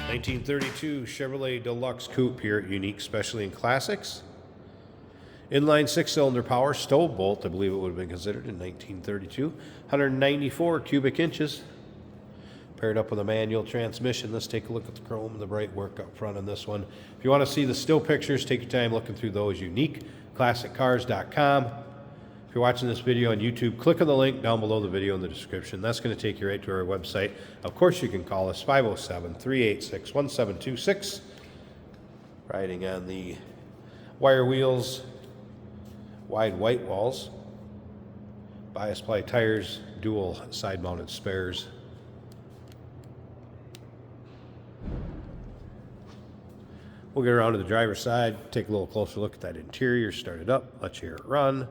1932 Chevrolet Deluxe Coupe here at Unique Specialty and Classics. Inline 6-cylinder power, stove bolt, I believe it would have been considered in 1932. 194 cubic inches. Paired up with a manual transmission. Let's take a look at the chrome and the bright work up front on this one. If you want to see the still pictures, take your time looking through those. UniqueClassicCars.com. If you're watching this video on YouTube, click on the link down below the video in the description. That's going to take you right to our website. Of course, you can call us 507-386-1726. Riding on the wire wheels, wide white walls, bias ply tires, dual side-mounted spares. We'll get around to the driver's side, take a little closer look at that interior, start it up, let you hear it run.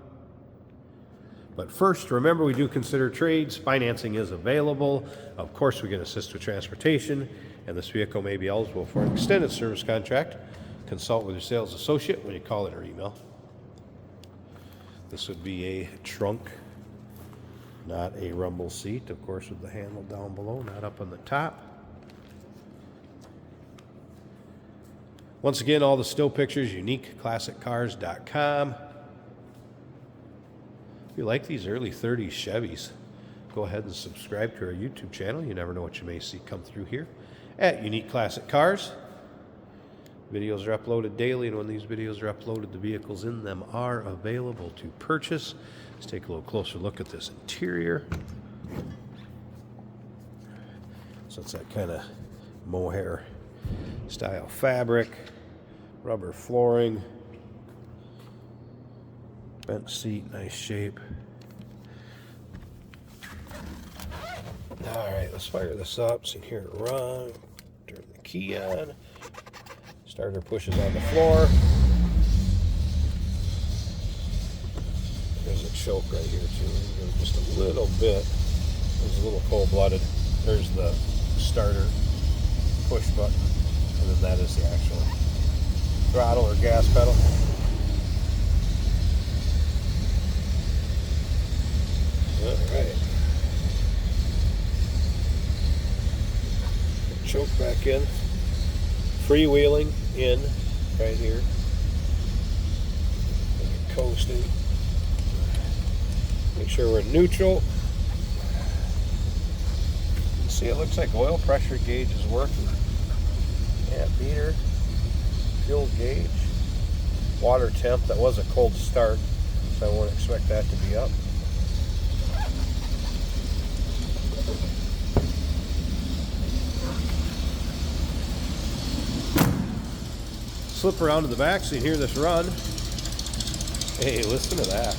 But first, remember, we do consider trades. Financing is available. Of course, we can assist with transportation, and this vehicle may be eligible for an extended service contract. Consult with your sales associate when you call it or email. This would be a trunk, not a rumble seat, of course, with the handle down below, not up on the top. Once again, all the still pictures, UniqueClassicCars.com. If you like these early 30s Chevys, go ahead and subscribe to our YouTube channel. You never know what you may see come through here at Unique Classic Cars. Videos are uploaded daily, and when these videos are uploaded, the vehicles in them are available to purchase. Let's take a little closer look at this interior. So it's that kind of mohair style fabric, rubber flooring, bench seat, nice shape. All right, let's fire this up so you can hear it run. Turn the key on. Starter pushes on the floor. There's a choke right here too. Just a little bit. It's a little cold-blooded. There's the starter push button, and then that is the actual throttle or gas pedal. All right. Choke back in. Freewheeling in right here. Coasting. Make sure we're neutral. See, it looks like oil pressure gauge is working. Yeah, meter, fuel gauge, water temp. That was a cold start, so I won't expect that to be up. Slip around to the back so you can hear this run. Hey, listen to that.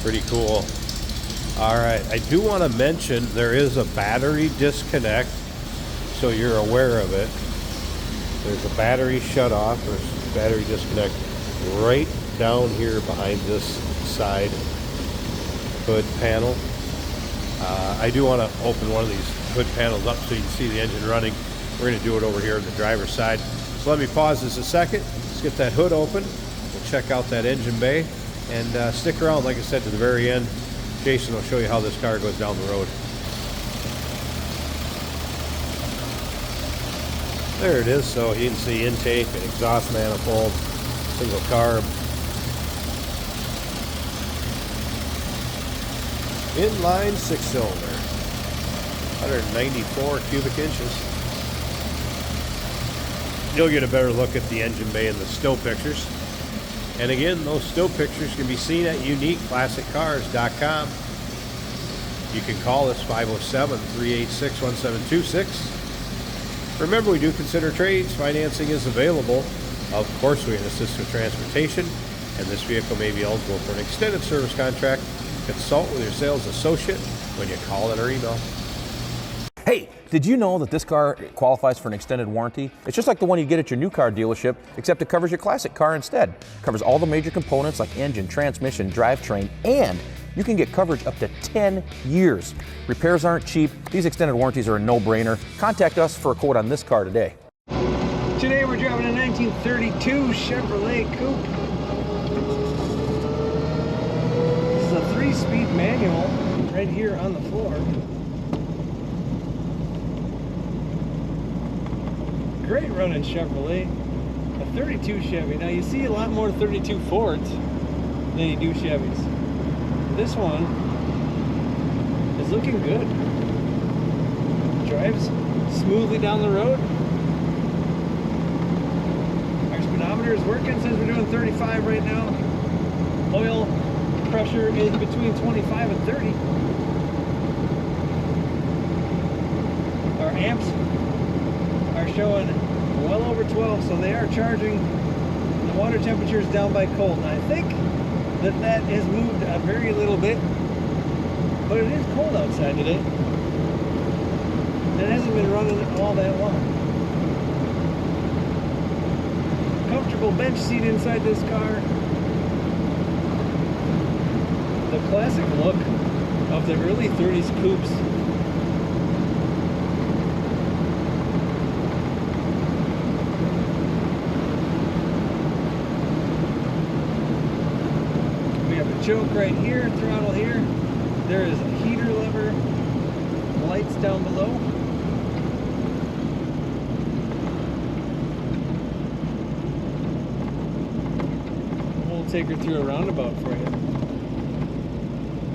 Pretty cool. All right, I do want to mention there is a battery disconnect, so you're aware of it. There's a battery shut off, or battery disconnect right down here behind this side hood panel. I do want to open one of these hood panels up so you can see the engine running. We're going to do it over here on the driver's side. So let me pause this a second. Let's get that hood open. We'll check out that engine bay. And stick around, like I said, to the very end. Jason will show you how this car goes down the road. There it is. So you can see intake and exhaust manifold, single carb. Inline 6-cylinder, 194 cubic inches. You'll get a better look at the engine bay in the still pictures. And again, those still pictures can be seen at UniqueClassicCars.com. You can call us 507-386-1726. Remember, we do consider trades. Financing is available. Of course, we can assist with transportation, and this vehicle may be eligible for an extended service contract. Consult with your sales associate when you call in or email. Hey, did you know that this car qualifies for an extended warranty? It's just like the one you get at your new car dealership, except it covers your classic car instead. It covers all the major components like engine, transmission, drivetrain, and you can get coverage up to 10 years. Repairs aren't cheap. These extended warranties are a no-brainer. Contact us for a quote on this car today. Today we're driving a 1932 Chevrolet Coupe. 3-speed manual right here on the floor. Great running Chevrolet. A 32 Chevy. Now you see a lot more 32 Fords than you do Chevys. This one is looking good. Drives smoothly down the road. Our speedometer is working, says we're doing 35 right now. Oil pressure is between 25 and 30. Our amps are showing well over 12, so they are charging. The water temperature is down by cold, and I think that has moved a very little bit, but it is cold outside today. It hasn't been running all that long. Comfortable bench seat inside this car. The classic look of the early 30s coupes. We have a choke right here, throttle here. There is a heater lever, lights down below. We'll take her through a roundabout for you.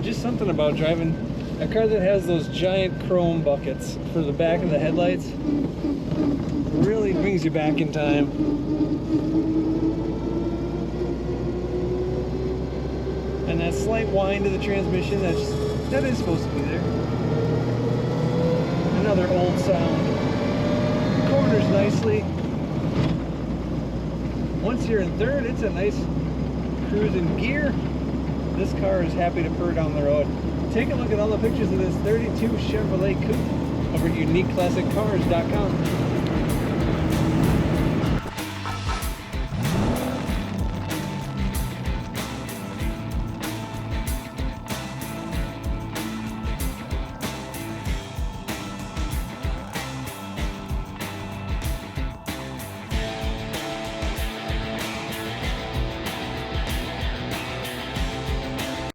Just something about driving a car that has those giant chrome buckets for the back of the headlights really brings you back in time. And that slight whine to the transmission, that is supposed to be there. Another old sound. Corners nicely. Once you're in third, it's a nice cruising gear. This car is happy to purr down the road. Take a look at all the pictures of this 32 Chevrolet Coupe over at uniqueclassiccars.com.